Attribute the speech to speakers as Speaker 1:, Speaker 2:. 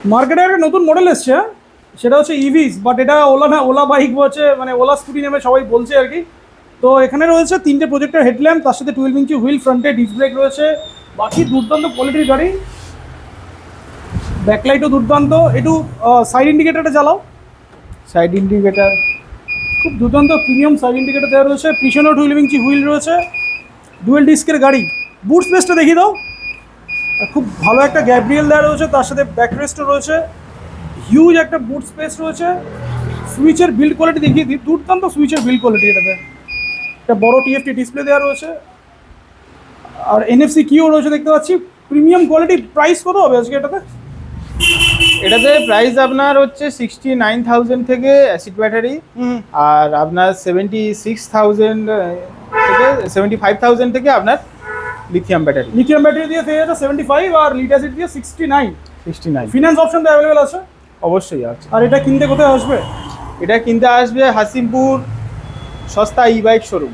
Speaker 1: মার্কেটে একটা নতুন মডেল এসছে, সেটা হচ্ছে ইভিস, বাট এটা ওলা না, ওলা বাইক হচ্ছে, মানে ওলা স্কুটি নেমে সবাই বলছে আর কি। তো এখানে রয়েছে 3টে প্রজেক্টর হেডল্যাম্প, তার সাথে 12 ইঞ্চি হুইল, ফ্রন্টে ডিস্ক ব্রেক রয়েছে, বাকি দুর্দান্ত কোয়ালিটির গাড়ি। ব্যাকলাইটও দুর্দান্ত। একটু সাইড ইন্ডিকেটারটা জ্বালাও।
Speaker 2: সাইড ইন্ডিকেটার
Speaker 1: খুব দুর্দান্ত প্রিমিয়াম সাইড ইন্ডিকেটার দেওয়া রয়েছে, পিছনেও 12 ইঞ্চি হুইল রয়েছে, ডুয়েল ডিস্কের গাড়ি। বুট স্পেসটা দেখিয়ে দাও। আর খুব ভালো একটা গ্যাব্রিয়েল দেওয়া রয়েছে, তার সাথে ব্যাকরেস্টও রয়েছে, হিউজ একটা বুট স্পেস রয়েছে। সুইচের বিল্ড কোয়ালিটি দেখিয়ে দিই, দুর্দান্ত সুইচের বিল্ড কোয়ালিটি এটাতে। একটা বড় টিএফটি ডিসপ্লে দেওয়া রয়েছে, আর এনএফসি কিও রয়েছে দেখতে পাচ্ছি। Premium quality. প্রাইস কত হবে আজকে এটাতে?
Speaker 2: এটাতে প্রাইস আপনার হচ্ছে 69,000 থেকে অ্যাসিড ব্যাটারি, আর আপনার 76,000 থেকে 75,000 থেকে আপনার লিথিয়াম ব্যাটারি।
Speaker 1: লিথিয়াম ব্যাটারি দিয়ে পেয়ে যাচ্ছে 75, আর লিড অ্যাসিড দিয়ে 69।
Speaker 2: 69
Speaker 1: ফিনান্স অপশন তো অ্যাভেলেবেল আছে।
Speaker 2: অবশ্যই আছে।
Speaker 1: আর এটা কিনতে কোথায় আসবে?
Speaker 2: এটা কিনতে আসবে হাসিমপুর সস্তা ই বাইক শোরুম।